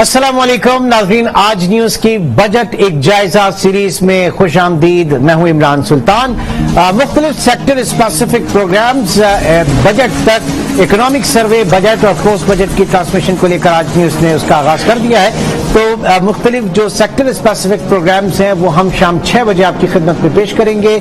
अस्सलाम वालेकुम नाज़रीन, आज न्यूज की बजट एक जायजा सीरीज में खुश आमदीद। मैं हूं इमरान सुल्तान। मुख्तलिफ सेक्टर स्पेसिफिक प्रोग्राम्स बजट तक इकोनॉमिक सर्वे बजट और पोस्ट बजट की ट्रांसमिशन को लेकर आज न्यूज ने उसका आगाज कर दिया है। तो मुख्तलिफ जो सेक्टर स्पेसिफिक प्रोग्राम्स हैं वो हम शाम 6 बजे आपकी खिदमत में पेश करेंगे।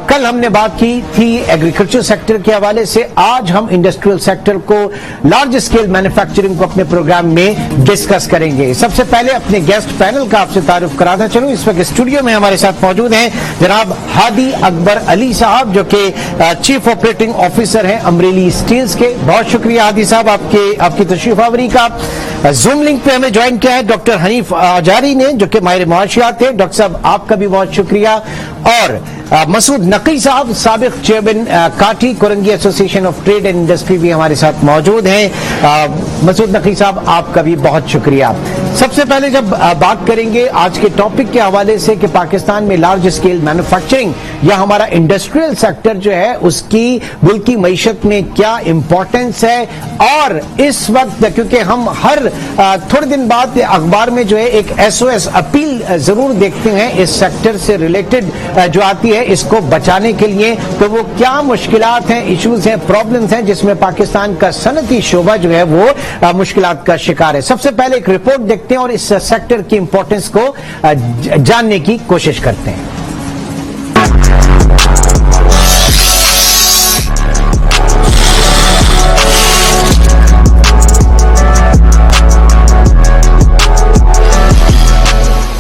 कल हमने बात की थी एग्रीकल्चर सेक्टर के हवाले से, आज हम इंडस्ट्रियल सेक्टर को, लार्ज स्केल मैन्युफैक्चरिंग को अपने प्रोग्राम में डिस्कस करेंगे। सबसे पहले अपने गेस्ट पैनल का आपसे तारुफ कराना चलूं। इस वक्त स्टूडियो में हमारे साथ मौजूद हैं जनाब हादी अकबर अली साहब, जो कि चीफ ऑपरेटिंग ऑफिसर हैं अमरेली स्टील्स के। बहुत शुक्रिया हादी साहब आपकी तशरीफ आवरी का। जूम लिंक पे हमें ज्वाइन किया है डॉक्टर हनीफ आजारी ने, जो कि माहिर मुआशियात थे। डॉक्टर साहब आपका भी बहुत शुक्रिया। और मसूद नकी साहब, साबिक चेयरमैन काठी Korangi association of trade and industry भी हमारे साथ मौजूद हैं। मसूद नकी साहब आपका भी बहुत शुक्रिया। सबसे पहले जब बात करेंगे आज के टॉपिक के हवाले से कि पाकिस्तान में लार्ज स्केल मैन्युफैक्चरिंग या हमारा इंडस्ट्रियल सेक्टर जो है उसकी मुल्क की मईशत में क्या इंपॉर्टेंस है, और इस वक्त क्योंकि हम हर थोड़े दिन बाद अखबार में जो है एक SOS अपील जरूर देखते हैं इस सेक्टर से रिलेटेड जो आती है इसको बचाने के लिए, तो वो क्या मुश्किलात हैं, इश्यूज हैं, प्रॉब्लम्स हैं जिसमें पाकिस्तान का सनती शोबा जो है वो मुश्किलात का शिकार है। सबसे पहले एक रिपोर्ट देखते हैं और इस सेक्टर की इंपॉर्टेंस को जानने की कोशिश करते हैं।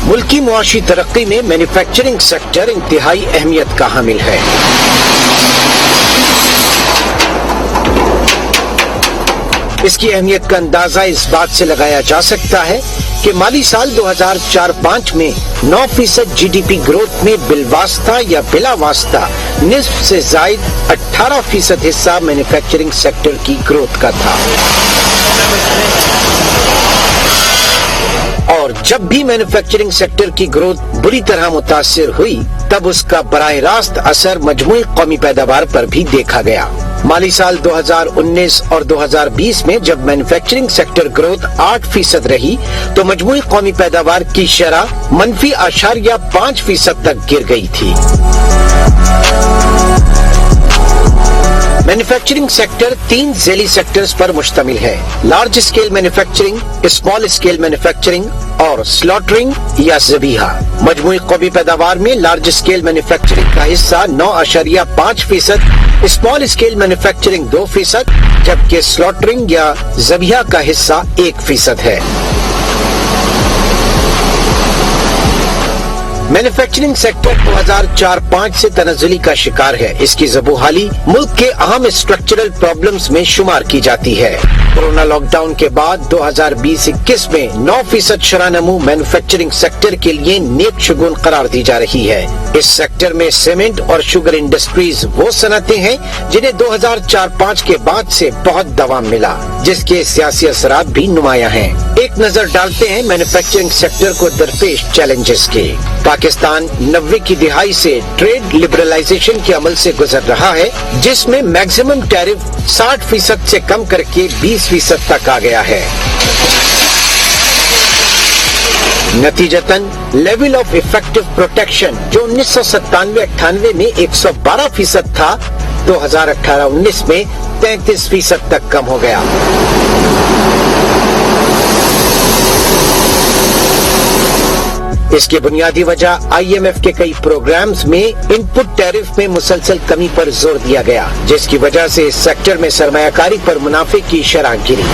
मुल्क की मुआशी तरक्की में मैन्युफैक्चरिंग सेक्टर इंतहाई अहमियत का हामिल है। इसकी अहमियत का अंदाजा इस बात से लगाया जा सकता है कि माली साल 2004-05 में 9% GDP ग्रोथ में बिलवास्ता या बिला वास्ता निस्फ से जायद 18% हिस्सा मैन्युफैक्चरिंग सेक्टर की ग्रोथ का था। और जब भी मैन्युफैक्चरिंग सेक्टर की ग्रोथ बुरी तरह मुतासिर हुई तब उसका बराह रास्त असर मजमूई कौमी पैदावार पर भी देखा गया। माली साल 2019 और 2020 में जब मैन्युफैक्चरिंग सेक्टर ग्रोथ 8% रही तो मजमूई कौमी पैदावार की शरह -5% तक गिर गई थी। मैन्युफैक्चरिंग सेक्टर 3 झेली सेक्टर्स पर मुश्तमिल है: large scale manufacturing, small scale manufacturing और स्लॉटरिंग या ज़बीहा। मजमूई कौमी पैदावार में लार्ज स्केल मैन्युफैक्चरिंग का हिस्सा 9.5%, स्मॉल स्केल मैन्युफैक्चरिंग 2%, जबकि स्लॉटरिंग या ज़बीहा का हिस्सा 1% है। मैन्युफैक्चरिंग सेक्टर 2004-05 से तनज़्ज़ुली का शिकार है। इसकी ज़बूहाली मुल्क के अहम स्ट्रक्चरल प्रॉब्लम्स में शुमार की जाती है। कोरोना लॉकडाउन के बाद 2020-21 में 9% शरह नमू मैन्युफैक्चरिंग सेक्टर के लिए नेक शुगुन करार दी जा रही है। इस सेक्टर में सीमेंट और शुगर इंडस्ट्रीज वो सनतें हैं जिन्हें 2004-05 के बाद से बहुत दवाम मिला, जिसके सियासी असरात भी नुमाया हैं। एक नजर डालते हैं मैन्युफैक्चरिंग सेक्टर को दरपेश चैलेंजेस के। पाकिस्तान 90 की दिहाई से ट्रेड लिबरलाइजेशन के अमल से गुजर रहा है, जिसमें मैक्सिमम टैरिफ 60% से कम करके 20% तक आ गया है। नतीजतन लेवल ऑफ इफेक्टिव प्रोटेक्शन जो 1997-98 में 112% था, 2018-19 में 33% तक कम हो गया। इसकी बुनियादी वजह IMF के कई प्रोग्राम्स में इनपुट टैरिफ में मुसलसल कमी पर जोर दिया गया, जिसकी वजह से इस सेक्टर में सरमायाकारी पर मुनाफे की शरह गिरी।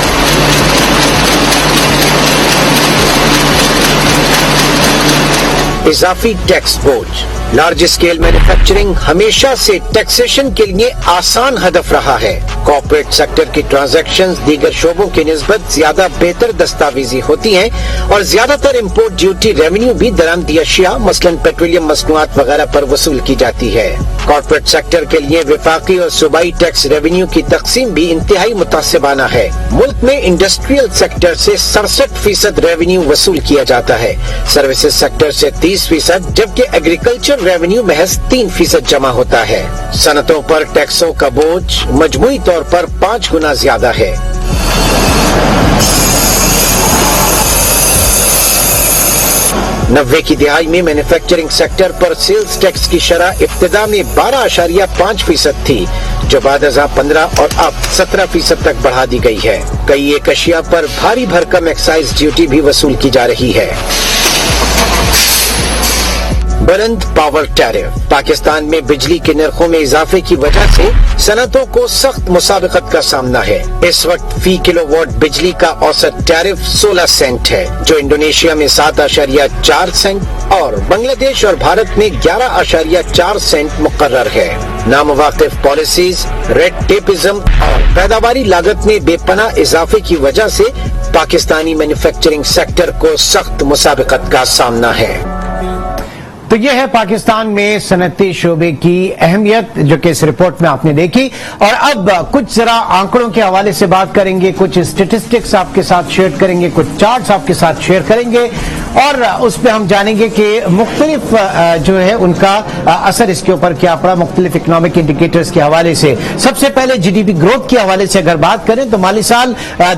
इजाफी टैक्स बोझ। लार्ज स्केल मैन्युफैक्चरिंग हमेशा से टैक्सेशन के लिए आसान हदफ रहा है। कॉर्पोरेट सेक्टर की ट्रांजैक्शंस दीगर शोबों की निस्बत ज्यादा बेहतर दस्तावेजी होती हैं और ज्यादातर इम्पोर्ट ड्यूटी रेवेन्यू भी दरामदी अशिया मसलन पेट्रोलियम मसनूआत वगैरह पर वसूल की जाती है। कॉर्पोरेट सेक्टर के लिए विफाकी और सूबाई टैक्स रेवेन्यू की तकसीम भी इंतहाई मुतासिबाना है। मुल्क में इंडस्ट्रियल सेक्टर से 67% रेवेन्यू वसूल किया जाता है, सर्विसेज सेक्टर से 30%, जबकि एग्रीकल्चर रेवेन्यू महज 3% जमा होता है। सनतों पर टैक्सों का बोझ मजमूई तौर पर 5 गुना ज्यादा है। 90 की दिहाई में मैन्युफैक्चरिंग सेक्टर पर सेल्स टैक्स की शरह इब्तिदा में 12.5% थी, जो बाद अज़ा 15 और अब 17% तक बढ़ा दी गई है। कई एक अशिया पर भारी भरकम एक्साइज ड्यूटी भी वसूल की जा रही है। बुलंद पावर टैरिफ। पाकिस्तान में बिजली के नरखों में इजाफे की वजह से सनतों को सख्त मुसाबिकत का सामना है। इस वक्त फी किलोवाट बिजली का औसत टैरिफ 16 सेंट है, जो इंडोनेशिया में 7.4 सेंट और बांग्लादेश और भारत में 11.4 सेंट मुकर्रर है। नामुवाकिफ पॉलिसीज, रेड टेपिज्म और पैदावारी लागत में बेपनाह इजाफे की वजह से पाकिस्तानी मैन्युफैक्चरिंग सेक्टर को सख्त मुसाबिकत का सामना है। तो यह है पाकिस्तान में सनती शोबे की अहमियत, जो कि इस रिपोर्ट में आपने देखी। और अब कुछ जरा आंकड़ों के हवाले से बात करेंगे, कुछ स्टेटिस्टिक्स आपके साथ शेयर करेंगे, कुछ चार्ट्स आपके साथ शेयर करेंगे और उस पर हम जानेंगे कि मुख्तलिफ जो है उनका असर इसके ऊपर क्या पड़ा मुख्तलिफ इकोनॉमिक इंडिकेटर्स के हवाले से। सबसे पहले जीडीपी ग्रोथ के हवाले से अगर बात करें तो माली साल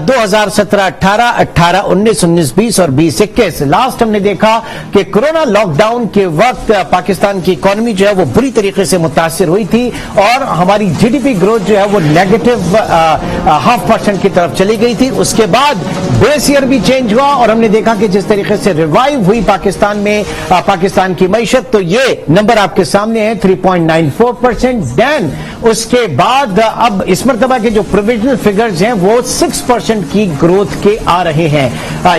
2017-18, 18-19, 19-20 और 20-21 लास्ट हमने देखा कि कोरोना लॉकडाउन के वक्त पाकिस्तान की इकोनॉमी जो है वो बुरी तरीके से मुतासिर हुई थी और हमारी जीडीपी ग्रोथ जो है वो नेगेटिव 0.5% की तरफ चली गई थी। उसके बाद बेस ईयर भी चेंज हुआ और हमने देखा कि जिस तरीके से रिवाइव हुई पाकिस्तान में पाकिस्तान की मईशत, तो ये नंबर आपके सामने है 3.94%। देन उसके बाद अब इस मरतबा के जो प्रोविजनल फिगर्स हैं वो 6% की ग्रोथ के आ रहे हैं।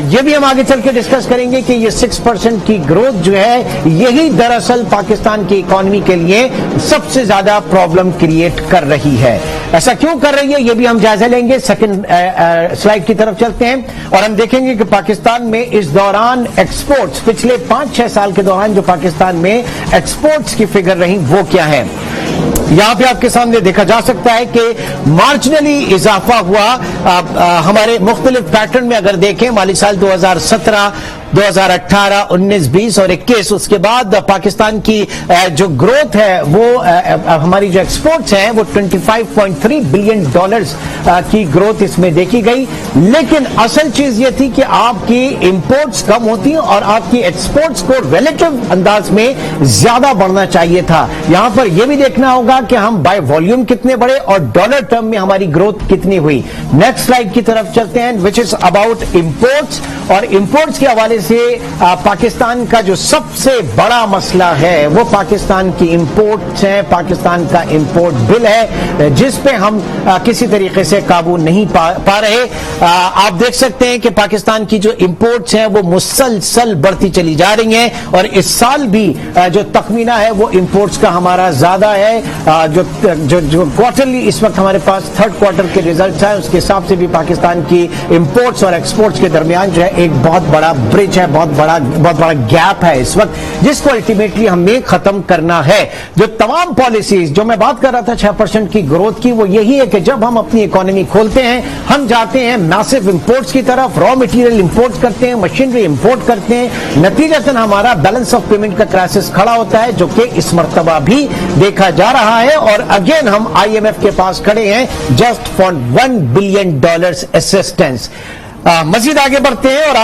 ये भी हम आगे चल के डिस्कस करेंगे कि ये 6% की ग्रोथ जो है यही दरअसल पाकिस्तान की इकोनॉमी के लिए सबसे ज्यादा प्रॉब्लम क्रिएट कर रही है। ऐसा क्यों कर रही है ये भी हम जायजा लेंगे। सेकंड स्लाइड की तरफ चलते हैं और हम देखेंगे कि पाकिस्तान में इस दौरान एक्सपोर्ट्स, पिछले 5-6 साल के दौरान जो पाकिस्तान में एक्सपोर्ट्स की फिगर रही वो क्या है। यहां पे आपके सामने देखा जा सकता है कि मार्जिनली इजाफा हुआ हमारे मुख्तलिफ पैटर्न में। अगर देखें माली साल 2017, 2018, 19, 20 और 21, उसके बाद पाकिस्तान की जो ग्रोथ है वो हमारी जो एक्सपोर्ट्स हैं वो $25.3 बिलियन की ग्रोथ इसमें देखी गई। लेकिन असल चीज ये थी कि आपकी इंपोर्ट्स कम होती हैं और आपकी एक्सपोर्ट्स को रिलेटिव अंदाज में ज्यादा बढ़ना चाहिए था। यहां पर यह भी देखना होगा कि हम बाय वॉल्यूम कितने बढ़े और डॉलर टर्म में हमारी ग्रोथ कितनी हुई। नेक्स्ट स्लाइड की तरफ चलते हैं, विच इज अबाउट इंपोर्ट्स। और इंपोर्ट्स के हवाले से पाकिस्तान का जो सबसे बड़ा मसला है वो पाकिस्तान की इंपोर्ट्स हैं, पाकिस्तान का इंपोर्ट बिल है जिस पे हम किसी तरीके से काबू नहीं पा रहे। आप देख सकते हैं कि पाकिस्तान की जो इंपोर्ट्स हैं वो मुसलसल बढ़ती चली जा रही हैं और इस साल भी जो तखमीना है वो इंपोर्ट्स का हमारा ज्यादा है। जो क्वार्टरली इस वक्त हमारे पास थर्ड क्वार्टर के रिजल्ट्स हैं उसके हिसाब से भी पाकिस्तान की इंपोर्ट्स और एक्सपोर्ट्स के दरमियान जो है एक बहुत बड़ा ब्रिज है, बहुत बड़ा गैप है इस वक्त, जिसको अल्टीमेटली हमें खत्म करना है। जो तमाम पॉलिसीज जो मैं बात कर रहा था 6% की ग्रोथ की, वो यही है कि जब हम अपनी इकोनॉमी खोलते हैं हम जाते हैं मैसिव इंपोर्ट्स की तरफ, रॉ मटेरियल इंपोर्ट करते हैं, मशीनरी इंपोर्ट करते हैं, नतीजतन हमारा बैलेंस ऑफ पेमेंट का क्राइसिस खड़ा होता है जो कि इस मर्तबा भी देखा जा रहा है। और अगेन हम IMF के पास खड़े हैं जस्ट फॉर $1 बिलियन असिस्टेंस। मजीद आगे बढ़ते हैं और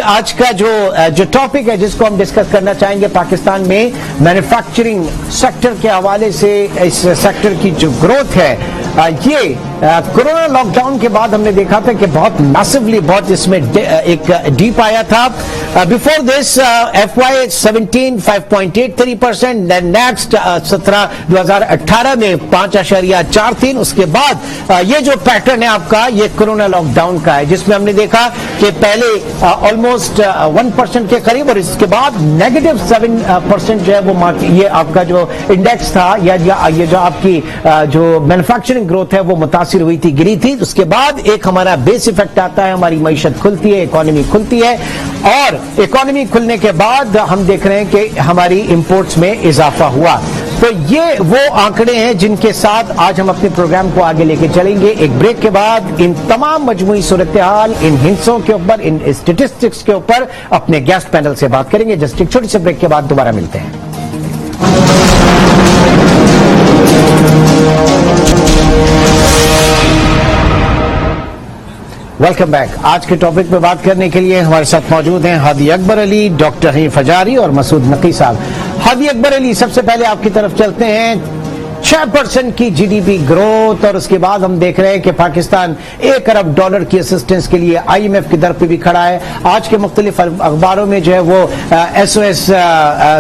आज का जो टॉपिक है जिसको हम डिस्कस करना चाहेंगे पाकिस्तान में मैन्युफैक्चरिंग सेक्टर के हवाले से, इस सेक्टर की जो ग्रोथ है ये कोरोना लॉकडाउन के बाद हमने देखा था कि बहुत मैसिवली बहुत इसमें एक डीप आया था। बिफोर दिस FY 17 5.83%, नेक्स्ट 2018 में 5.4 थी। उसके बाद ये जो पैटर्न है आपका ये कोरोना लॉकडाउन का है जिसमें हमने देखा कि पहले ऑलमोस्ट 1% के करीब और इसके बाद -7% जो है वो ये आपका जो इंडेक्स था या ये जो आपकी जो मैन्युफैक्चरिंग ग्रोथ है वो मुतासिर हुई थी, गिरी थी। उसके बाद एक हमारा बेस इफेक्ट आता है, हमारी मईशत खुलती है, इकोनॉमी खुलती है और इकोनॉमी खुलने के बाद हम देख रहे हैं कि हमारी इंपोर्ट्स में इजाफा हुआ। तो ये वो आंकड़े हैं जिनके साथ आज हम अपने प्रोग्राम को आगे लेके चलेंगे। एक ब्रेक के बाद इन तमाम मजमूई सूरत हाल, इन हिंसों के ऊपर, इन स्टेटिस्टिक्स के ऊपर अपने गेस्ट पैनल से बात करेंगे। जस्ट एक छोटे से ब्रेक के बाद दोबारा मिलते हैं। Welcome back. आज के टॉपिक पे बात करने के लिए हमारे साथ मौजूद हैं हादी अकबर अली, डॉक्टर हनीफ हजारी और मसूद नकी साहब। हादी अकबर अली, सबसे पहले आपकी तरफ चलते हैं। 6% की जीडीपी ग्रोथ और उसके बाद हम देख रहे हैं कि पाकिस्तान $1 अरब की असिस्टेंस के लिए IMF की दर पे भी खड़ा है। आज के मुख्तलिफ अखबारों में जो है वो SOS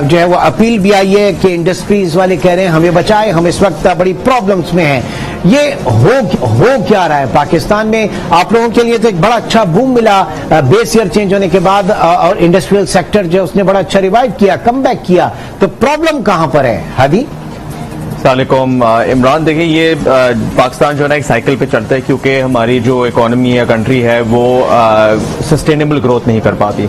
जो है वो अपील भी आई है कि इंडस्ट्रीज वाले कह रहे हैं हमें बचाए, हम इस वक्त बड़ी प्रॉब्लम्स में हैं। ये हो क्या रहा है पाकिस्तान में? आप लोगों के लिए तो एक बड़ा अच्छा बूम मिला बेस ईयर चेंज होने के बाद, और इंडस्ट्रियल सेक्टर जो उसने बड़ा अच्छा रिवाइव किया, कमबैक किया, तो प्रॉब्लम कहां पर है हादी? इमरान, देखिए ये पाकिस्तान जो है ना एक साइकिल पे चलता है, क्योंकि हमारी जो इकोनॉमी या कंट्री है वो सस्टेनेबल ग्रोथ नहीं कर पाती।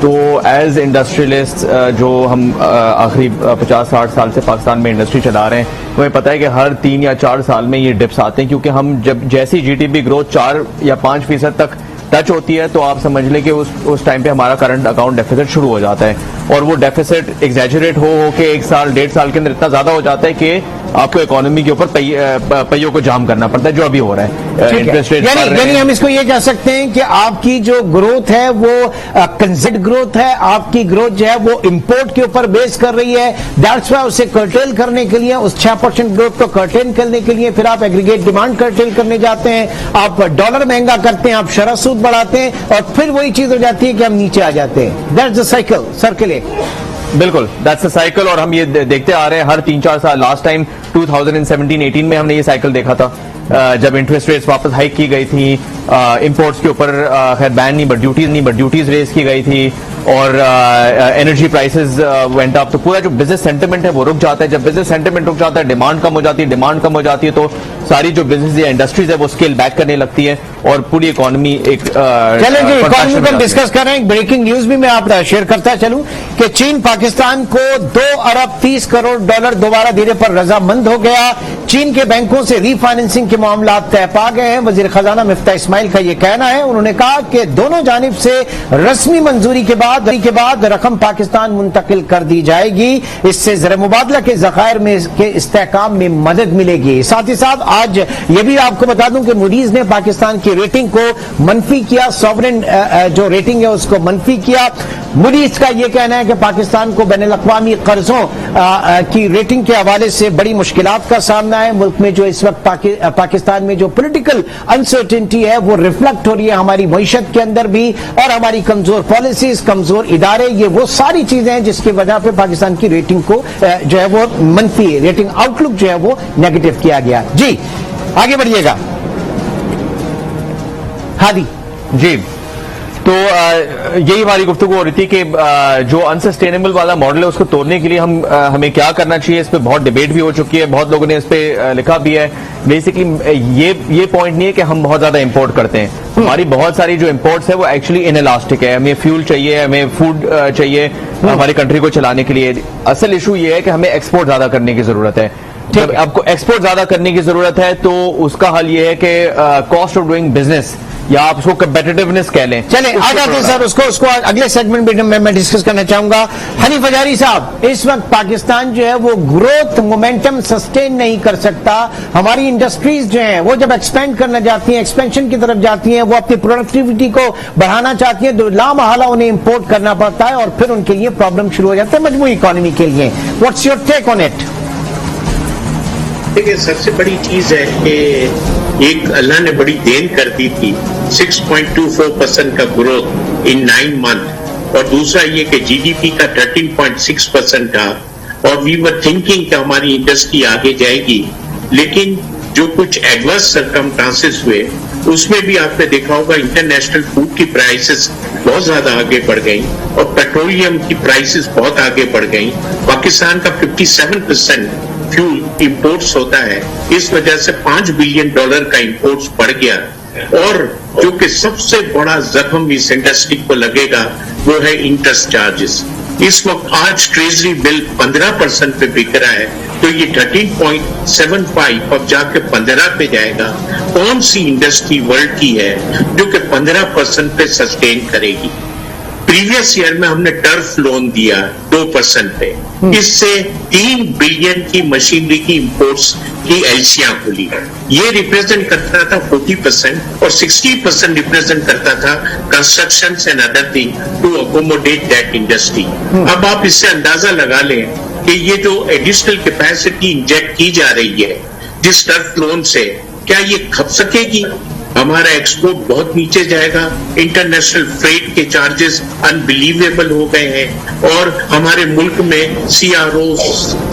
तो एज इंडस्ट्रियलिस्ट जो हम आखिरी 50-60 साल से पाकिस्तान में इंडस्ट्री चला रहे हैं, हमें पता है कि हर 3 या 4 साल में ये डिप्स आते हैं, क्योंकि हम जब जैसी जीडीपी ग्रोथ 4 या 5% तक टच होती है तो आप समझ लें कि उस टाइम पे हमारा करंट अकाउंट डेफिसिट शुरू हो जाता है, और वो डेफिसिट एग्जैजरेट हो के 1 साल 1.5 साल के अंदर इतना ज्यादा हो जाता है कि आपको इकोनॉमी के ऊपर पहियों को जाम करना पड़ता है, जो अभी हो रहा है। इंटरेस्ट रेट यानी हम इसको ये कह सकते हैं कि आपकी जो ग्रोथ है वो कंसिड ग्रोथ है, आपकी ग्रोथ जो है वो इंपोर्ट के ऊपर बेस कर रही है। दैट्स व्हाई उसे कर्टेल करने के लिए, उस 6% ग्रोथ को कर्टेल करने के लिए फिर आप एग्रीगेट डिमांड कर्टेल करने जाते हैं, आप डॉलर महंगा करते हैं, आप शरह सूद बढ़ाते हैं, और फिर वही चीज हो जाती है कि हम नीचे आ जाते हैं। That's the cycle, circle. बिल्कुल, दैट्स द साइकिल, और हम ये देखते आ रहे हैं हर 3-4 साल। लास्ट टाइम 2017-18 में हमने ये साइकिल देखा था, जब इंटरेस्ट रेट्स वापस हाइक की गई थी, इंपोर्ट्स के ऊपर खैर बैन नहीं बट ड्यूटीज रेज की गई थी, और एनर्जी प्राइसेस वेंट अप। तो पूरा जो बिजनेस सेंटिमेंट है वो रुक जाता है। जब बिजनेस सेंटिमेंट रुक जाता है, डिमांड कम हो जाती है, तो सारी जो बिजनेस या इंडस्ट्रीज है वो स्केल बैक करने लगती है, और पूरी इकोनॉमी एक चलें जी, इकोनॉमी को हम डिस्कस कर रहे हैं। ब्रेकिंग न्यूज भी मैं आप शेयर करता चलूं कि चीन पाकिस्तान को $2 अरब 30 करोड़ दोबारा देने पर रजामंद हो गया। चीन के बैंकों से रीफाइनेंसिंग के मामला तय पा गए हैं। वजीर खजाना मिफ्ता इस्माइल का यह कहना है। उन्होंने कहा कि दोनों जानिब से रस्मी मंजूरी के बाद रकम पाकिस्तान मुंतकिल कर दी जाएगी। इससे ज़र मुबादला के ज़खायर में के इस्तेहकाम में मदद मिलेगी। साथ ही साथ आज ये भी आपको बता दूं कि मूडीज ने पाकिस्तान की रेटिंग को मनफी किया, सॉवरेन जो रेटिंग है उसको मनफी किया। मूडीज का यह कहना है कि पाकिस्तान को बैनुल-अक़वामी कर्जों की रेटिंग के हवाले से बड़ी मुश्किलात का सामना है। मुल्क में जो इस वक्त पाकिस्तान में जो पॉलिटिकल अनसर्टेनिटी है वो रिफ्लेक्ट हो रही है हमारी मईशत के अंदर भी, और हमारी कमजोर पॉलिसीज, कमजोर इदारे, ये वो सारी चीजें हैं जिसकी वजह पे पाकिस्तान की रेटिंग को जो है वो मनफी रेटिंग आउटलुक जो है वो नेगेटिव किया गया। जी आगे बढ़िएगा हादी जी। तो यही हमारी गुफ्तगू हो रही थी कि जो अनसस्टेनेबल वाला मॉडल है उसको तोड़ने के लिए हमें क्या करना चाहिए। इस पे बहुत डिबेट भी हो चुकी है, बहुत लोगों ने इस पे लिखा भी है। बेसिकली ये पॉइंट नहीं है कि हम बहुत ज्यादा इंपोर्ट करते हैं। हमारी बहुत सारी जो इंपोर्ट्स है वो एक्चुअली इनइलास्टिक है। हमें फ्यूल चाहिए, हमें फूड चाहिए हमारी कंट्री को चलाने के लिए। असल इशू ये है कि हमें एक्सपोर्ट ज्यादा करने की जरूरत है। जब आपको एक्सपोर्ट ज्यादा करने की जरूरत है तो उसका हल ये है कि कॉस्ट ऑफ डूइंग बिजनेस, या आप उसको कंपेटिटिवनेस कह लें। चलें आ जाते हैं सर, उसको अगले सेगमेंट में मैं डिस्कस करना चाहूंगा। हनीफ हजारी साहब, इस वक्त पाकिस्तान जो है वो ग्रोथ मोमेंटम सस्टेन नहीं कर सकता। हमारी इंडस्ट्रीज जो हैं वो जब एक्सपेंड करना जाती हैं, एक्सपेंशन की तरफ जाती हैं, वो अपनी प्रोडक्टिविटी को बढ़ाना चाहती हैं, तो लामहला उन्हें इंपोर्ट करना पड़ता है, और फिर उनके लिए प्रॉब्लम शुरू हो जाता है मजमूई इकोनॉमी के लिए। What's your take on it? देखिए, सबसे बड़ी चीज है कि एक अल्लाह ने बड़ी देन कर दी थी 6.24% का ग्रोथ इन 9 मंथ, और दूसरा ये कि जीडीपी का 13.6% था, और वी वर थिंकिंग कि हमारी इंडस्ट्री आगे जाएगी। लेकिन जो कुछ एडवर्स सर्कमस्टांसेस हुए उसमें भी आपने देखा होगा इंटरनेशनल फूड की प्राइसेस बहुत ज्यादा आगे बढ़ गई, और पेट्रोलियम की प्राइसेस बहुत आगे बढ़ गई। पाकिस्तान का 57% फ्यूल इंपोर्ट्स होता है, इस वजह से $5 बिलियन का इंपोर्ट्स बढ़ गया। और जो कि सबसे बड़ा जख्म इस इंडस्ट्री को लगेगा वो है इंटरेस्ट चार्जेस। इस वक्त आज ट्रेजरी बिल 15% पे बिक रहा है, तो ये 13.75 अब जाके 15 पे जाएगा। कौन सी इंडस्ट्री वर्ल्ड की है जो कि 15% पे सस्टेन करेगी? प्रीवियस ईयर में हमने टर्फ लोन दिया 2% पे, इससे 3 बिलियन की मशीनरी की इंपोर्ट्स की एलसियां खुली। ये रिप्रेजेंट करता था 40% और 60% रिप्रेजेंट करता था construction and other thing to accommodate that industry. अब आप इससे अंदाजा लगा लें कि ये जो एडिशनल कैपेसिटी इंजेक्ट की जा रही है जिस टर्फ लोन से, क्या ये खप सकेगी? हमारा एक्सपोर्ट बहुत नीचे जाएगा, इंटरनेशनल फ्रेट के चार्जेस अनबिलीवेबल हो गए हैं और हमारे मुल्क में CRO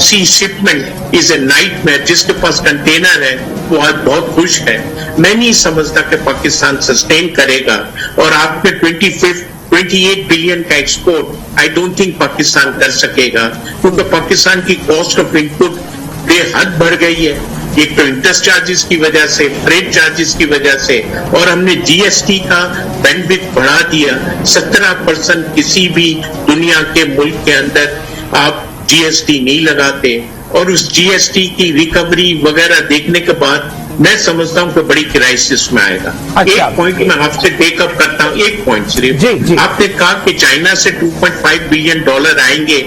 sea shipment is a nightmare. जिसके पास कंटेनर है वो आज बहुत खुश है। मैं नहीं समझता कि पाकिस्तान सस्टेन करेगा और आपने 28 बिलियन का export I don't think Pakistan कर सकेगा, क्योंकि पाकिस्तान की कॉस्ट ऑफ इनपुट बेहद बढ़ गई है। एक तो इंटरेस्ट चार्जेस की वजह से, फ्रेट चार्जेस की वजह से, और हमने जीएसटी का बैंडविड्थ बढ़ा दिया। 17% किसी भी दुनिया के मुल्क के अंदर आप जीएसटी नहीं लगाते, और उस जीएसटी की रिकवरी वगैरह देखने के बाद मैं समझता हूं कि बड़ी क्राइसिस में आएगा। अच्छा। एक पॉइंट मैं आपसे टेकअप करता हूं, एक पॉइंट सिर्फ। जी। आपने कहा कि चाइना से $2.5 बिलियन आएंगे,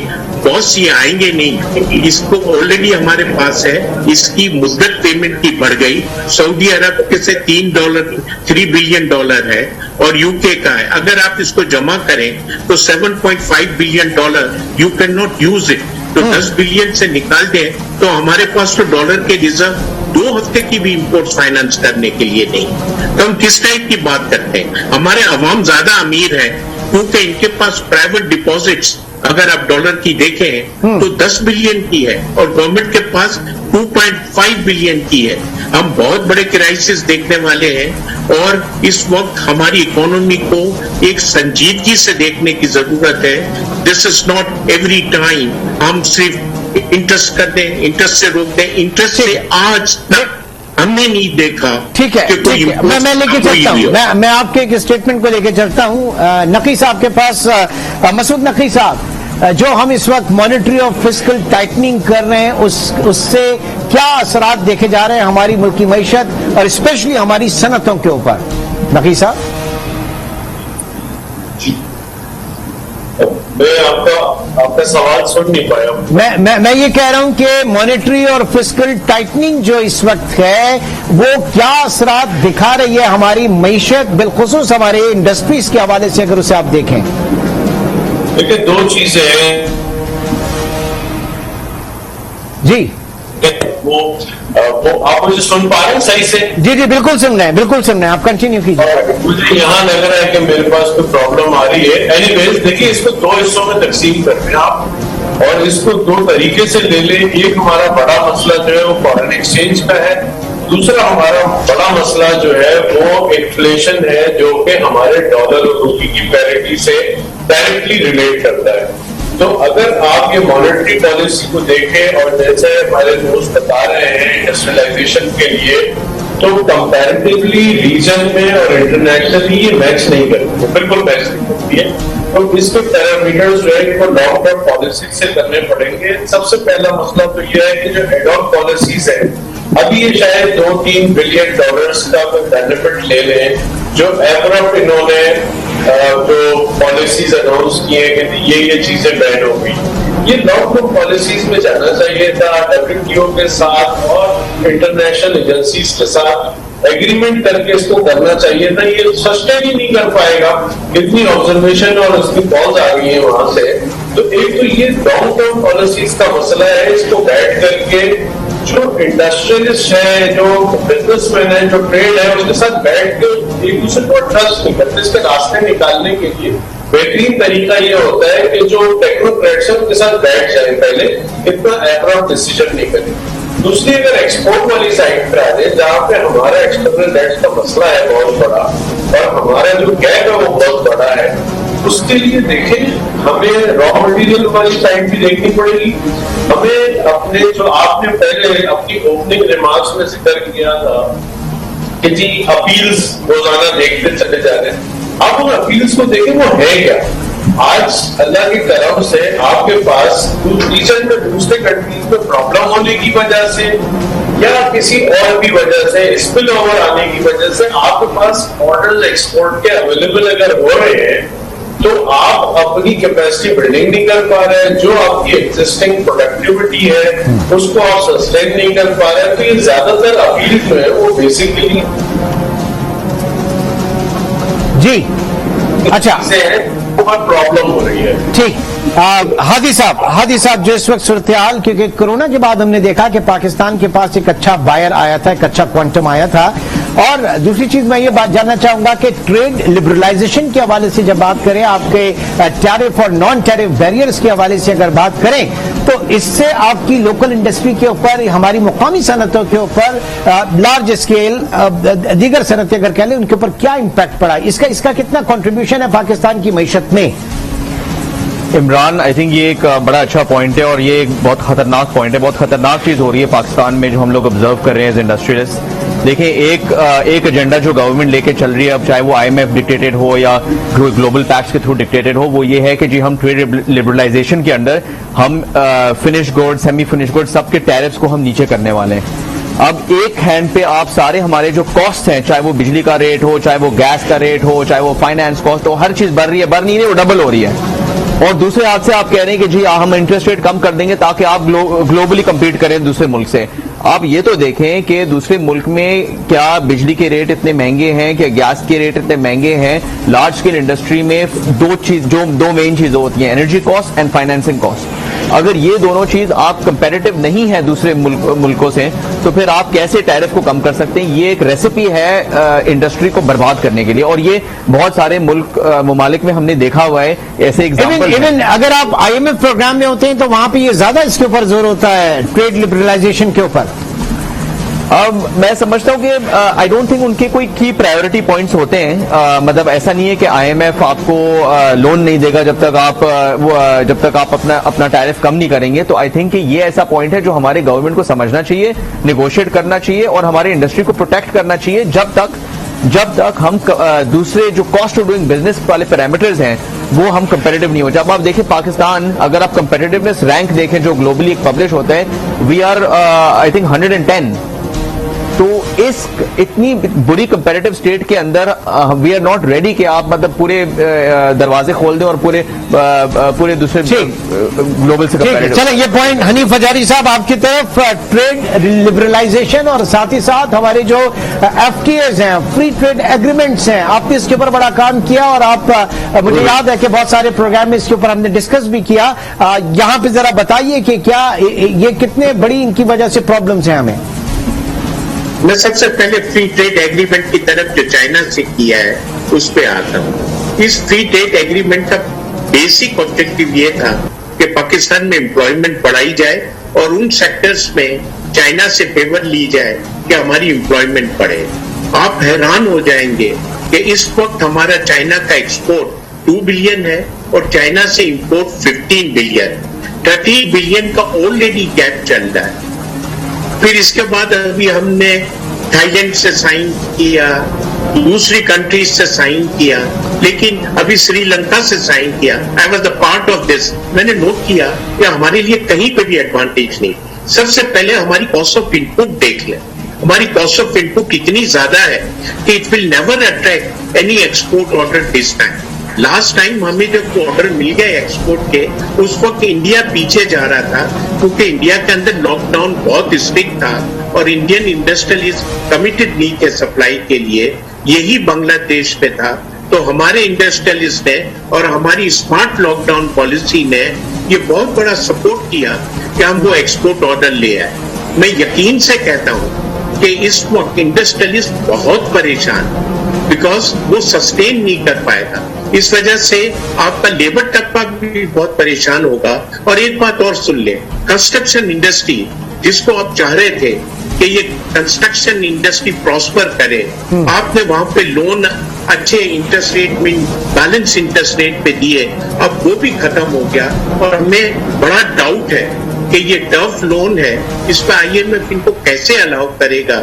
बॉस ये आएंगे नहीं, इसको ऑलरेडी हमारे पास है, इसकी मुद्दत पेमेंट की बढ़ गई। सऊदी अरब के से $3 बिलियन है और यूके का है। अगर आप इसको जमा करें तो $7.5 billion you can not use it. तो 10 बिलियन से निकाल दें तो हमारे पास तो डॉलर के रिजर्व 2 हफ्ते की भी इंपोर्ट फाइनेंस करने के लिए नहीं। तो हम किस टाइप की बात करते हैं? हमारे अवाम ज्यादा अमीर है क्योंकि इनके पास प्राइवेट डिपॉजिट्स अगर आप डॉलर की देखें तो 10 बिलियन की है और गवर्नमेंट के पास 2.5 बिलियन की है। हम बहुत बड़े क्राइसिस देखने वाले हैं और इस वक्त हमारी इकोनॉमी को एक संजीदगी से देखने की जरूरत है। This is not every time हम सिर्फ इंटरेस्ट कर दें, इंटरेस्ट से रोक दें। इंटरेस्ट से आज तक हमने नहीं देखा। ठीक है, ठीक है। मैं लेके चलता हूँ, मैं आपके एक स्टेटमेंट को लेके चलता हूँ नकी साहब के पास। मसूद नकी साहब, जो हम इस वक्त मॉनेटरी और फिस्कल टाइटनिंग कर रहे हैं उससे क्या असरात देखे जा रहे हैं हमारी मुल्क की मईशत और स्पेशली हमारी सनतों के ऊपर? नकी साहब, मैं आपका सवाल सुन नहीं पाया। मैं ये कह रहा हूं कि मॉनेटरी और फिस्कल टाइटनिंग जो इस वक्त है वो क्या असरात दिखा रही है हमारी मईशत, बिलखुसूस हमारे इंडस्ट्रीज के हवाले से, अगर उसे आप देखें। देखिए, 2 चीजें हैं जी। वो आप मुझे सुन पा रहे हैं सही से? जी, बिल्कुल सुन रहे हैं, बिल्कुल सुन रहे हैं, आप कंटिन्यू कीजिए। मुझे यहाँ लग रहा है कि मेरे पास कोई प्रॉब्लम आ रही है। एनीवेज, देखिए, इसको 2 हिस्सों में तकसीम करते हैं आप और इसको 2 तरीके से ले लें। एक हमारा बड़ा मसला जो है वो फॉरेन एक्सचेंज का है, दूसरा हमारा बड़ा मसला जो है वो इन्फ्लेशन है, जो कि हमारे डॉलर और रुपये की पैरिटी से डायरेक्टली रिलेट करता है। तो अगर आप ये मॉनेटरी पॉलिसी को देखें और जैसे हमारे दोस्त बता रहे हैं इंडस्ट्रियलाइजेशन के लिए, तो कंपैरेटिवली रीजन में और इंटरनेशनली ये मैच नहीं करती है, बिल्कुल मैच नहीं करती है। तो इसके पैरामीटर्स जो है वो लॉन्ग टर्म पॉलिसी से करने पड़ेंगे। सबसे पहला मसला तो ये है कि जो एड ऑन पॉलिसीज है, अभी ये शायद $2-3 बिलियन का कोई बेनिफिट ले लें, जो एवरअप इन्होंने जो पॉलिसीज अनाउंस किए कि ये चीजें बैन होगी। ये लॉन्ग टर्म पॉलिसीज में जाना चाहिए था, WTO के साथ और इंटरनेशनल एजेंसीज के साथ एग्रीमेंट करके इसको करना चाहिए था। ये सस्टेन ही नहीं कर पाएगा, इतनी ऑब्जर्वेशन और उसकी कॉल्स आ रही है वहां से। तो एक तो ये लॉन्ग टर्म पॉलिसीज का मसला है, इसको बैठ करके जो इंडस्ट्रियलिस्ट है, जो बिजनेसमैन है, जो ट्रेड है, उसके साथ बैठ के एक दूसरे को ट्रस्ट नहीं करते। इसके रास्ते निकालने के लिए बेहतरीन तरीका ये होता है कि जो टेक्नोक्रेट्स है उनके साथ बैठ जाए, पहले इतना एब्रप्ट डिसीजन नहीं करें। दूसरी, अगर एक्सपोर्ट वाली साइड पर आ जाए, जहाँ पे हमारा एक्सटर्नल डेट का मसला है बहुत बड़ा और हमारा जो गैप है वो बहुत बड़ा है, उसके लिए देखें हमें रॉ मटेरियल वाली साइड भी देखनी पड़ेगी। हमें अपने जो आपने पहले अपनी ओपनिंग रिमार्क्स में जिक्र किया था कि जी अपील्स रोजाना देखते चले जा रहे हैं, आप उन अपील्स को देखें वो है क्या। आज अल्लाह के करम से आपके पास रीजन में दूसरे कंट्रीज में प्रॉब्लम होने की वजह से या किसी और भी वजह से, स्पिल ओवर आने की वजह से आपके पास ऑर्डर्स एक्सपोर्ट के अवेलेबल अगर हो रहे हैं, تو آپ اپنی کیپیسٹی بلڈنگ نہیں کر پا رہے ہیں, جو آپ کی ایگزسٹنگ پروڈکٹیوٹی ہے اس کو آپ سسٹین نہیں کر پا رہے ہیں. تو یہ زیادہ تر اپیل جو ہے وہ بیسیکلی جی اچھا بہت پرابلم ہو رہی ہے. ٹھیک. ہادی صاحب جو اس وقت صورتحال, کیونکہ کورونا کے بعد ہم نے دیکھا کہ پاکستان کے پاس ایک اچھا بائر آیا تھا, ایک اچھا کوانٹم آیا تھا, اور دوسری چیز میں یہ بات جاننا چاہوں گا کہ ٹریڈ لبرلائزیشن کے حوالے سے جب بات کریں, آپ کے ٹیرف اور نان ٹیرف بیریئرز کے حوالے سے اگر بات کریں, تو اس سے آپ کی لوکل انڈسٹری کے اوپر, ہماری مقامی صنعتوں کے اوپر, لارج اسکیل دیگر صنعتیں اگر کہہ لیں, ان کے اوپر کیا امپیکٹ پڑا, اس کا کتنا کنٹریبیوشن ہے پاکستان کی معیشت میں؟ عمران, آئی تھنک یہ ایک بڑا اچھا پوائنٹ ہے, اور یہ ایک بہت خطرناک پوائنٹ ہے. بہت خطرناک چیز ہو رہی ہے پاکستان میں جو ہم لوگ آبزرو کر رہے ہیں ایز انڈسٹریلسٹ. دیکھیں, ایک ایجنڈا جو گورنمنٹ لے کے چل رہی ہے, اب چاہے وہ IMF ڈکٹیٹڈ ہو یا گلوبل پیکس کے تھرو ڈکٹیٹڈ ہو, وہ یہ ہے کہ جی ہم ٹریڈ لبرلائزیشن کے اندر ہم finish goods, semi finish goods, سب کے ٹیرفس کو ہم نیچے کرنے والے ہیں. اب ایک ہینڈ پہ آپ سارے ہمارے جو کاسٹ ہیں, چاہے وہ بجلی کا ریٹ ہو, چاہے وہ گیس کا ریٹ ہو, چاہے وہ فائنانس کاسٹ ہو, ہر چیز بڑھ رہی ہے, بڑھ نہیں رہی, وہ ڈبل ہو رہی ہے. اور دوسرے ہاتھ سے آپ کہہ رہے ہیں کہ جی ہم انٹرسٹ ریٹ کم کر دیں گے تاکہ آپ گلوبلی کمپیٹ کریں دوسرے ملک سے. آپ یہ تو دیکھیں کہ دوسرے ملک میں کیا بجلی کے ریٹ اتنے مہنگے ہیں, کیا گیس کے ریٹ اتنے مہنگے ہیں. لارج اسکیل انڈسٹری میں دو مین چیزیں ہوتی ہیں, energy cost and financing cost. اگر یہ دونوں چیز آپ کمپیٹیٹو نہیں ہے دوسرے ملکوں سے, تو پھر آپ کیسے ٹیرف کو کم کر سکتے ہیں؟ یہ ایک ریسیپی ہے انڈسٹری کو برباد کرنے کے لیے, اور یہ بہت سارے ممالک میں ہم نے دیکھا ہوا ہے ایسے ایگزامپل. ایون اگر آپ IMF پروگرام میں ہوتے ہیں تو وہاں پہ یہ زیادہ اس کے اوپر زور ہوتا ہے, ٹریڈ لبرلائزیشن کے اوپر. اب میں سمجھتا ہوں کہ آئی ڈونٹ تھنک ان کے کوئی کی پرائیورٹی پوائنٹس ہوتے ہیں. مطلب ایسا نہیں ہے کہ IMF آپ کو لون نہیں دے گا جب تک آپ اپنا ٹیرف کم نہیں کریں گے. تو آئی تھنک کہ یہ ایسا پوائنٹ ہے جو ہمارے گورنمنٹ کو سمجھنا چاہیے, نیگوشیٹ کرنا چاہیے, اور ہماری انڈسٹری کو پروٹیکٹ کرنا چاہیے جب تک ہم دوسرے جو کاسٹ آف ڈوئنگ بزنس والے پیرامیٹرز ہیں وہ ہم کمپیٹیٹو نہیں ہو. جب آپ دیکھیں پاکستان, اگر آپ کمپیٹیٹونیس رینک دیکھیں جو گلوبلی ایک پبلش ہوتا ہے, وی آر آئی تھنک 110. تو اس اتنی بری کمپیٹیٹو اسٹیٹ کے اندر وی آر ناٹ ریڈی کہ آپ مطلب پورے دروازے کھول دیں اور پورے دوسرے گلوبل سے کمپیٹیٹو. چلیں, یہ پوائنٹ حنیف حجاری صاحب آپ کی طرف, ٹریڈ لبرلائزیشن اور ساتھ ہی ساتھ ہمارے جو FTAs ہیں, فری ٹریڈ ایگریمنٹس ہیں, آپ نے اس کے اوپر بڑا کام کیا, اور آپ مجھے یاد ہے کہ بہت سارے پروگرام میں اس کے اوپر ہم نے ڈسکس بھی کیا. یہاں پہ ذرا بتائیے کہ کیا یہ کتنے بڑی ان کی وجہ سے پرابلمس ہیں ہمیں. میں سب سے پہلے فری ٹریڈ ایگریمنٹ کی طرف جو چائنا سے کیا ہے اس پہ آتا ہوں. اس فری ٹریڈ ایگریمنٹ کا بیسک آبجیکٹو یہ تھا کہ پاکستان میں امپلائمنٹ بڑھائی جائے اور ان سیکٹرز میں چائنا سے فیور لی جائے کہ ہماری امپلائمنٹ بڑھے. آپ حیران ہو جائیں گے کہ اس وقت ہمارا چائنا کا ایکسپورٹ 2 بلین ہے اور چائنا سے امپورٹ 15 بلین. 30 بلین کا آلریڈی گیپ چل رہا ہے. پھر اس کے بعد ابھی ہم نے تھائی لینڈ سے سائن کیا, دوسری کنٹریز سے سائن کیا, لیکن ابھی سری لنکا سے سائن کیا. I was the part of this. میں نے نوٹ کیا کہ ہمارے لیے کہیں پہ بھی ایڈوانٹیج نہیں. سب سے پہلے ہماری کاسٹ آف انپٹ دیکھ لیں. ہماری کاسٹ آف انپٹ اتنی زیادہ ہے کہ it will never attract any export order this time. Last time ہمیں جب آرڈر مل گیا ایکسپورٹ کے, اس وقت انڈیا پیچھے جا رہا تھا کیونکہ انڈیا کے اندر لاک ڈاؤن بہت اسٹرکٹ تھا اور انڈین انڈسٹریلسٹ کمیٹڈ نہیں تھے سپلائی کے لیے. یہی بنگلہ دیش پہ تھا. تو ہمارے انڈسٹریلسٹ نے اور ہماری اسمارٹ لاک ڈاؤن پالیسی نے یہ بہت بڑا سپورٹ کیا کہ ہم وہ ایکسپورٹ آرڈر لے آئے. میں یقین سے کہتا ہوں کہ اس وقت انڈسٹریلسٹ بہت پریشان, بیکاز وہ سسٹین نہیں کر پائے گا. اس وجہ سے آپ کا لیبر طبقہ بھی بہت پریشان ہوگا. اور ایک بات اور سن لیں, کنسٹرکشن انڈسٹری جس کو آپ چاہ رہے تھے کہ یہ کنسٹرکشن انڈسٹری پراسپر کرے, آپ نے وہاں پہ لون اچھے انٹرسٹ ریٹ میں, بیلنس انٹرسٹ ریٹ پہ دیے, اب وہ بھی ختم ہو گیا. اور ہمیں بڑا ڈاؤٹ ہے کہ یہ ٹف لون ہے, اس پہ IMF ان کو کیسے الاؤ کرے گا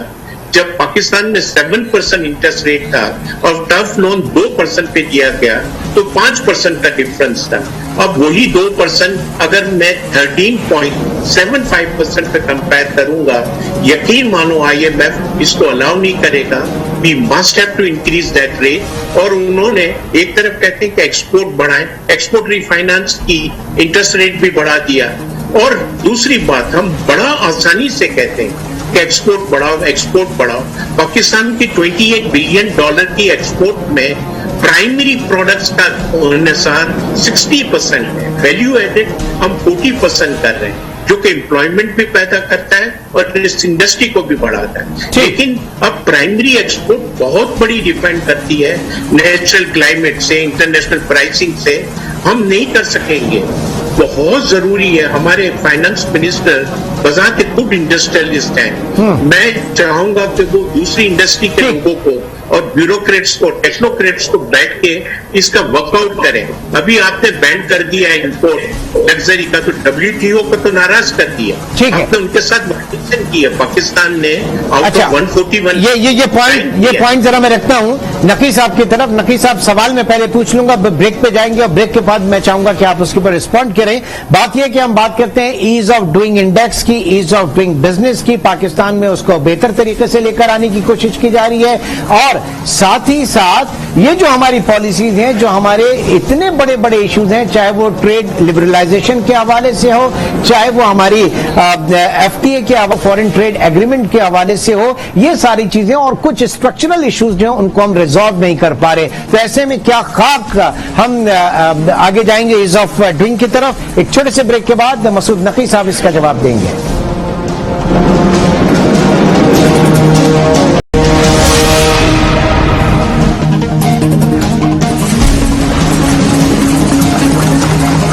جب پاکستان میں 7% انٹرسٹ ریٹ تھا اور ٹف لون 2% پہ دیا گیا تو 5% کا ڈفرنس تھا. اب وہی 2% اگر میں 13.75% پہ کمپیئر کروں گا, یقین مانو IMF اس کو الاؤ نہیں کرے گا. we must have to increase that rate. اور انہوں نے ایک طرف کہتے ہیں کہ ایکسپورٹ بڑھائیں, ایکسپورٹ ریفائنانس کی انٹرسٹ ریٹ بھی بڑھا دیا, اور دوسری بات ہم بڑا آسانی سے کہتے ہیں کہ ایکسپورٹ بڑھاؤ, ایکسپورٹ بڑھاؤ. پاکستان کی $28 بلین کی ایکسپورٹ میں پرائمری پروڈکٹس کا انحصار 60% ہے, ویلیو ایڈڈ ہم 40% کر رہے ہیں, جو کہ امپلائمنٹ بھی پیدا کرتا ہے اور اس انڈسٹری کو بھی بڑھاتا ہے. لیکن اب پرائمری ایکسپورٹ بہت بڑی ڈیپینڈ کرتی ہے نیچرل کلائمیٹ سے, انٹرنیشنل پرائسنگ سے. ہم نہیں کر سکیں گے. بہت ضروری ہے, ہمارے فائنانس منسٹر بذات خود انڈسٹریلسٹ ہیں, میں چاہوں گا کہ وہ دوسری انڈسٹری کے لوگوں کو اور بیوروکریٹس کو, ٹیکنوکریٹس کو بیٹھ کے اس کا ورک آؤٹ کریں. ابھی آپ نے بین کر دیا ہے امپورٹ لگژری کا, تو WTO کو تو ناراض کر دیا, آپ نے ان کے ساتھ مارکیشن کی ہے. پاکستان نے آؤٹ آف 141. یہ پوائنٹ ذرا میں رکھتا ہوں نقی صاحب کی طرف. نقی صاحب سوال میں پہلے پوچھ لوں گا, بریک پہ جائیں گے, اور بریک کے بعد میں چاہوں گا کہ آپ اس کے اوپر رسپونڈ کریں. بات یہ کہ ہم بات کرتے ہیں ایز آف ڈوئنگ انڈیکس کی, ایز آف ڈوئنگ بزنس کی. پاکستان میں اس کو بہتر طریقے سے لے کر آنے کی کوشش کی جا رہی ہے, اور ساتھ ہی ساتھ یہ جو ہماری پالیسیز ہیں, جو ہمارے اتنے بڑے بڑے ایشوز ہیں, چاہے وہ ٹریڈ لبرلائزیشن کے حوالے سے ہو, چاہے وہ ہماری FTA کے فورن ٹریڈ ایگریمنٹ کے حوالے سے ہو, یہ ساری چیزیں اور کچھ اسٹرکچرل ایشوز جو ہیں ان کو ہم ریزالو نہیں کر پا رہے. تو ایسے میں کیا خاک ہم آگے جائیں گے ایز آف ڈوئنگ کی طرف. ایک چھوٹے سے بریک کے بعد مسعود نقی صاحب اس کا جواب دیں گے.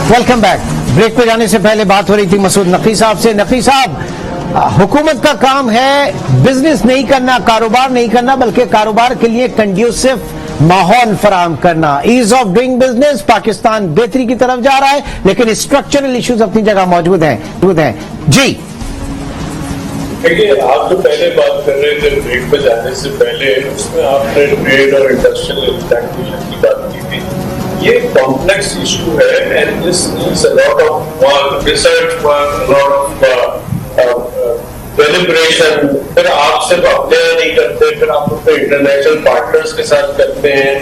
Welcome back. بریک پہ جانے سے پہلے بات ہو رہی تھی مسعود نقی صاحب سے. نقی صاحب, حکومت کا کام ہے بزنس نہیں کرنا, کاروبار نہیں کرنا, بلکہ کاروبار کے لیے کنڈیوسو ماحول فراہم کرنا. As of doing business Pakistan بہتری کی طرف جا رہا ہے, لیکن اسٹرکچرل ایشوز اپنی جگہ موجود ہیں. جی دیکھیے, آپ جو پہلے بات کر رہے تھے بریک پہ جانے سے پہلے, اس میں آپ نے ٹریڈ اور انڈسٹریل انٹیگریشن کی بات کی تھی. یہ کمپلیکس ایشو ہے, and this needs a lot of work, research work, lot of deliberation. پھر آپ صرف اپنے نہیں کرتے, پھر آپ اپنے انٹرنیشنل پارٹنرز کے ساتھ کرتے ہیں.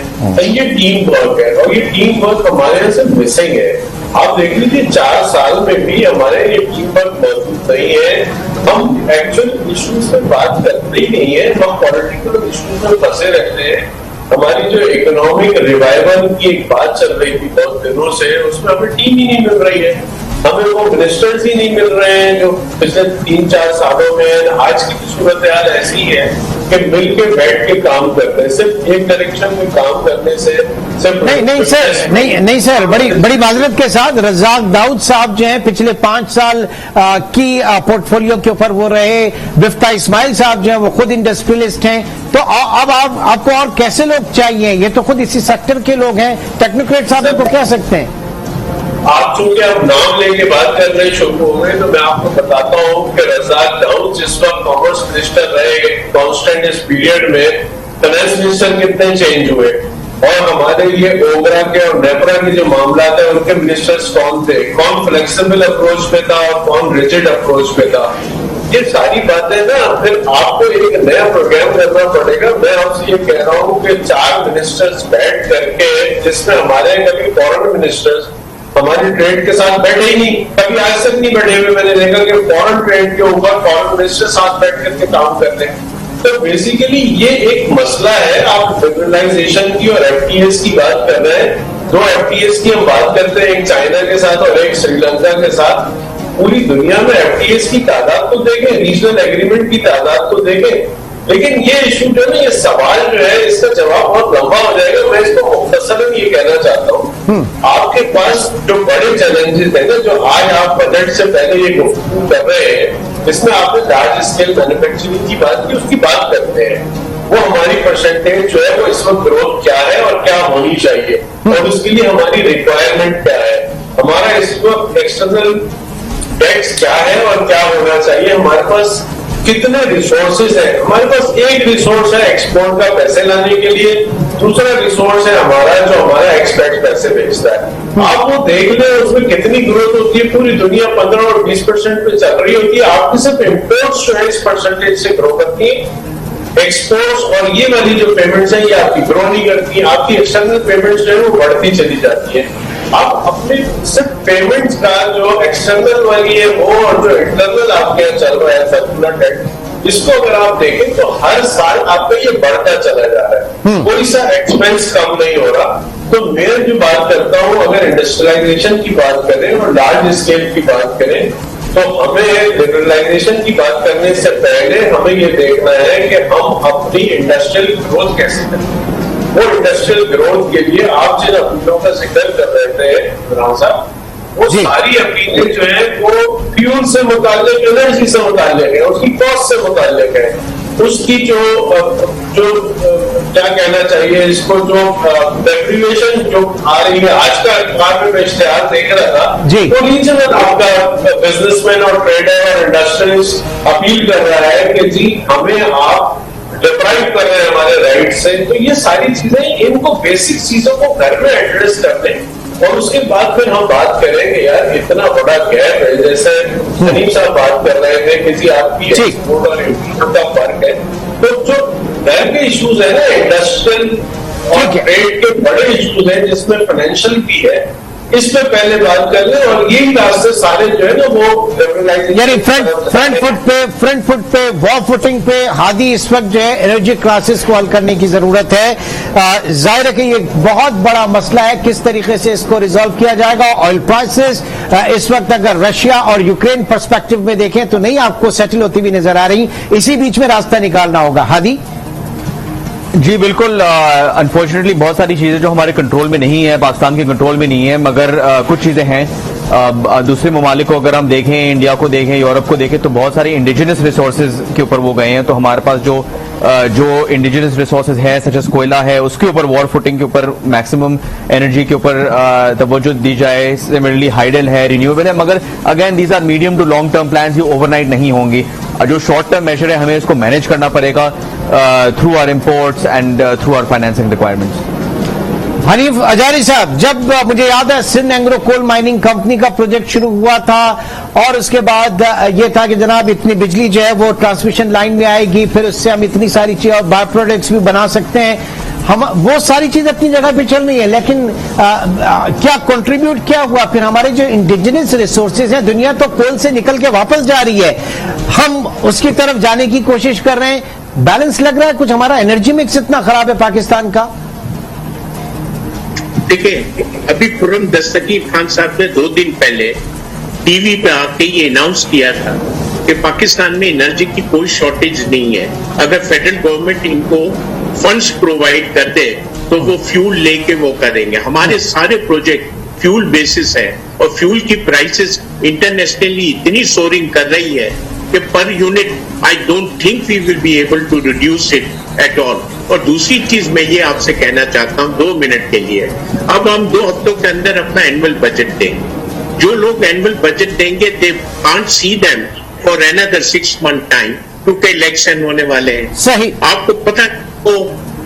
یہ ٹیم ورک ہے, اور یہ ٹیم ورک ہمارے یہاں سے مسنگ ہے. آپ دیکھ لیجیے 4 سال میں بھی ہمارے یہ ٹیم ورک موجود نہیں ہے. ہم ایکچوئل ایشوز پہ بات کرتے ہی نہیں ہے, ہم پولیٹیکل ایشوز میں پھنسے رہتے ہیں. ہماری جو اکنامک ریوائول کی ایک بات چل رہی تھی بہت دنوں سے, اس میں ہمیں ٹیم ہی نہیں مل رہی ہے. ہمیں وہ منسٹرز ہی نہیں مل رہے ہیں جو پچھلے 3-4 سالوں میں. آج کی صورتحال ایسی ہے کہ مل کے بیٹھ کے کام کرتے ہیں, صرف ایک ڈائریکشن میں کام کرنے سے نہیں سر, بڑی معذرت کے ساتھ رزاق داؤد صاحب جو ہیں پچھلے 5 سال کی پورٹ فولیو کے اوپر وہ رہے, بفتہ اسماعیل صاحب جو ہیں وہ خود انڈسٹریلسٹ ہیں. تو اب آپ کو اور کیسے لوگ چاہیے؟ یہ تو خود اسی سیکٹر کے لوگ ہیں. ٹیکنوکریٹ صاحب کو کہہ سکتے ہیں. آپ چونکہ آپ نام لے کے بات کر رہے شروع ہو گئے, تو میں آپ کو بتاتا ہوں کہ رزاق داؤد جس وقت کامرس منسٹر رہے کانسٹنٹ اس پیریڈ میں, فائنانس منسٹر کتنے چینج ہوئے, اور ہمارے لیے اوگرا کے اور نیپرا کے جو معاملات ہیں ان کے منسٹرز کون تھے, کون فلیکسیبل اپروچ پہ تھا اور کون ریجڈ اپروچ پہ تھا. یہ ساری باتیں نا پھر آپ کو ایک نیا پروگرام کرنا پڑے گا. میں آپ سے یہ کہہ رہا ہوں کہ 4 منسٹرز بیٹھ کر کے, جس میں ہمارے کبھی فورن منسٹرز ہماری ٹریڈ کے ساتھ بیٹھے ہی نہیں, کبھی آج تک نہیں بیٹھے ہوئے. میں نے دیکھا کہ فورن ٹریڈ کے اوپر فورن منسٹر ساتھ بیٹھ کر کے کام کرتے ہیں. تو بیسیکلی یہ ایک مسئلہ ہے. آپ لبرلائزیشن کی اور FTAs کی بات کر رہے ہیں. 2 FTAs کی ہم بات کرتے ہیں, ایک چائنا کے ساتھ اور ایک سری لنکا کے ساتھ. پوری دنیا میں FTAs کی تعداد کو دیکھیں, ریجنل ایگریمنٹ کی تعداد کو دیکھیں, لیکن یہ ایشو جو ہے نا, یہ سوال جو ہے اس کا جواب بہت لمبا ہو جائے گا. میں اس کو مختصراً یہ کہنا چاہتا ہوں, آپ کے پاس جو بڑے چیلنجز ہیں نا, جو آج آپ بجٹ سے پہلے یہ گفتگو کر رہے ہیں, اس میں آپ نے لارج اسکیل مینوفیکچرنگ کی بات کی, اس کی بات کرتے ہیں. وہ ہماری پرسنٹیج جو ہے وہ اس وقت گروتھ کیا ہے اور کیا ہونی چاہیے, اور اس کے لیے ہماری ریکوائرمنٹ کیا ہے, ہمارا اس وقت ایکسٹرنل ٹیکس کیا ہے اور کیا ہونا چاہیے, ہمارے پاس کتنے ریسورسز ہیں. ہمارے پاس ایک ریسورس ہے ایکسپورٹ کا پیسے لانے کے لیے, دوسرا ریسورس ہے ہمارا جو ہمارا ایکسپیکٹ پیسے بیچتا ہے. آپ وہ دیکھ لیں اس میں کتنی گروتھ ہوتی ہے. پوری دنیا 15 اور 20% پہ چل رہی ہوتی ہے, آپ کی صرف امپورٹس جو ہے اس پرسنٹیج سے گرو کرتی ہیں. एक्सपोर्ट्स और ये वाली जो पेमेंट्स हैं ये आपकी ग्रो नहीं करती, आपकी एक्सटर्नल पेमेंट्स जो है वो बढ़ती चली जाती है। आप अपने सिर्फ पेमेंट्स का जो एक्सटर्नल वाली है वो और जो इंटरनल आपके यहाँ चल रहा है सर्कुलर डेट, इसको अगर आप देखें तो हर साल आपका ये बढ़ता चला जा रहा है, कोई सा एक्सपेंस कम नहीं हो रहा। तो मैं जो बात करता हूँ, अगर इंडस्ट्रियलाइजेशन की बात करें और लार्ज स्केल की बात करें, तो हमें लिबरलाइजेशन की बात करने से पहले हमें ये देखना है कि हम अपनी इंडस्ट्रियल ग्रोथ कैसे करें। वो इंडस्ट्रियल ग्रोथ के लिए आप जिन अपीलों का जिक्र कर रहे थे राव साहब, वो सारी अपीलें जो है वो फ्यूल से मुताल्लिक, एनर्जी से मुताल्लिक है, उसकी कॉस्ट से मुताल्लिक है, उसकी जो क्या कहना चाहिए इसको, जो डेप्रिवेशन जो आ रही है। आज का अखबार में इश्तेहार देख रहा था, तो रीजनल आपका बिजनेसमैन और ट्रेडर और इंडस्ट्रियलिस्ट अपील कर रहा है कि जी हमें आप डिप्राइव कर रहे हैं हमारे राइट से। तो ये सारी चीजें, इनको बेसिक चीजों को घर में एड्रेस कर दें और उसके बाद फिर हम बात करेंगे। यार इतना बड़ा गैप है, जैसे सलीम साहब बात कर रहे थे कि जी आपकी एक्सपोर्ट और इम्पोर्ट का फर्क है, तो जो घर के इश्यूज है ना, इंडस्ट्रियल और ट्रेड के बड़े इश्यूज हैं जिसमें फाइनेंशियल भी है, इस पे पहले बात कर लें और यही रास्ते सारे जो है ना वो यानी फ्रंट फुट पे वॉर फुटिंग पे हादी इस वक्त जो है एनर्जी क्राइसिस को हल करने की जरूरत है। जाहिर है कि ये बहुत बड़ा मसला है, किस तरीके से इसको रिजॉल्व किया जाएगा। ऑयल प्राइसेस इस वक्त अगर रशिया और यूक्रेन पर्सपेक्टिव में देखें तो नहीं आपको सेटल होती हुई नजर आ रही, इसी बीच में रास्ता निकालना होगा। हादी जी बिल्कुल, अनफॉर्चुनेटली बहुत सारी चीज़ें जो हमारे कंट्रोल में नहीं है, पाकिस्तान के कंट्रोल में नहीं है, मगर कुछ चीज़ें हैं। दूसरे ममालिक को अगर हम देखें, इंडिया को देखें, यूरोप को देखें, तो बहुत सारी इंडिजिनस रिसोर्सेज के ऊपर वो गए हैं। तो हमारे पास जो इंडिजिनस रिसोर्सेज है सच एज कोयला है, उसके ऊपर वॉर फुटिंग के ऊपर मैक्सिमम एनर्जी के ऊपर तवज्जो दी जाए। सिमिलरली हाइडल है, रिन्यूएबल है, मगर again these are medium to long term plans, ये ओवरनाइट नहीं होंगी। जो शॉर्ट टर्म मेजर है हमें इसको मैनेज करना पड़ेगा through our imports and through our financing requirements. Hanif Azari साहब, जब मुझे याद है Sindh Engro coal mining company का प्रोजेक्ट शुरू हुआ था और उसके बाद ये था कि जनाब इतनी बिजली जो है वो ट्रांसमिशन लाइन में आएगी, फिर उससे हम इतनी सारी चीजें और बाय प्रोडक्ट्स भी बना सकते हैं। हम वो सारी चीज अपनी जगह पे चल रही है, लेकिन क्या कंट्रीब्यूट क्या हुआ? फिर हमारे जो इंडिजिनस रिसोर्सेज हैं, दुनिया तो कोल से निकल के वापस जा रही है, हम उसकी तरफ जाने की कोशिश कर रहे हैं। बैलेंस लग रहा है कुछ, हमारा एनर्जी मिक्स इतना खराब है पाकिस्तान का। देखिए, अभी पूरम दस्तगीर खान साहब ने 2 दिन पहले टीवी पे आके ये अनाउंस किया था कि पाकिस्तान में एनर्जी की कोई शॉर्टेज नहीं है। अगर फेडरल गवर्नमेंट इनको फंड्स प्रोवाइड कर दे तो वो फ्यूल लेके वो करेंगे। हमारे सारे प्रोजेक्ट फ्यूल बेसिस है और फ्यूल की प्राइसेस इंटरनेशनली इतनी सोरिंग कर रही है कि per unit I don't think we will be able to reduce it at all. और दूसरी चीज मैं ये आपसे कहना चाहता हूँ 2 मिनट के लिए, अब हम 2 हफ्तों के अंदर अपना एनुअल बजट देंगे। जो लोग एनुअल बजट देंगे they can't see them for another 6 month time, क्योंकि इलेक्शन होने वाले हैं। सही, आपको पता हो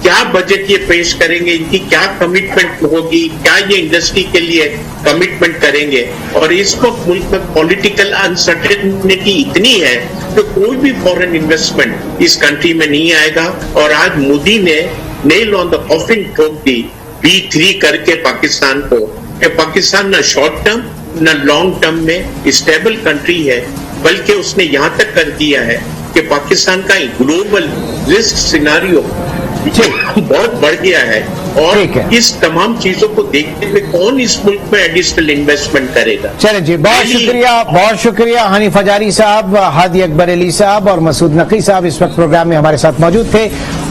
क्या बजट ये पेश करेंगे, इनकी क्या कमिटमेंट होगी, क्या ये इंडस्ट्री के लिए कमिटमेंट करेंगे। और इस वक्त मुल्क में पॉलिटिकल अनसर्टेनिटी इतनी है कि कोई भी फॉरेन इन्वेस्टमेंट इस कंट्री में नहीं आएगा। और आज मोदी ने नेल ऑन द कॉफिन ठोक दी B3 करके पाकिस्तान को, कि पाकिस्तान न शॉर्ट टर्म न लॉन्ग टर्म में स्टेबल कंट्री है, बल्कि उसने यहां तक कर दिया है कि पाकिस्तान का ग्लोबल रिस्क सिनारियो बहुत बढ़ गया है। और इस तमाम चीजों को देखते हुए कौन इस मुल्क में एडिशनल इन्वेस्टमेंट करेगा? चलें जी, बहुत शुक्रिया हनीफ अजारी साहब, हादी अकबर अली साहब और मसूद नकवी साहब इस वक्त प्रोग्राम में हमारे साथ मौजूद थे।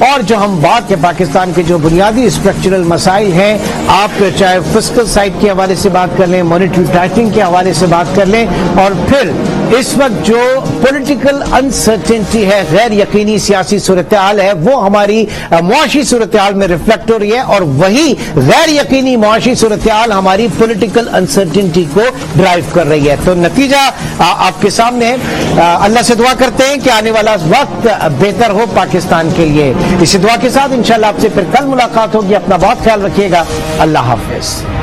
और जो हम बात के पाकिस्तान के जो बुनियादी स्ट्रक्चरल मसाइल हैं, आप चाहे फिस्कल साइड के हवाले से बात कर लें, मॉनेटरी टाइटनिंग के हवाले से बात कर लें, और फिर इस वक्त जो पॉलिटिकल अनसर्टेनिटी है, गैर यकीनी सियासी सूरत हाल है, वो हमारी मुआशी सूरत हाल में रिफ्लेक्ट हो रही है, और वही गैर यकीनी मुआशी सूरत हाल हमारी पॉलिटिकल अनसर्टेनिटी को ड्राइव कर रही है। तो नतीजा आपके सामने है। अल्लाह से दुआ करते हैं कि आने वाला वक्त बेहतर हो पाकिस्तान के लिए। इसी दुआ के साथ इंशाअल्लाह आपसे फिर कल मुलाकात होगी। अपना बहुत ख्याल रखिएगा। अल्लाह हाफिज।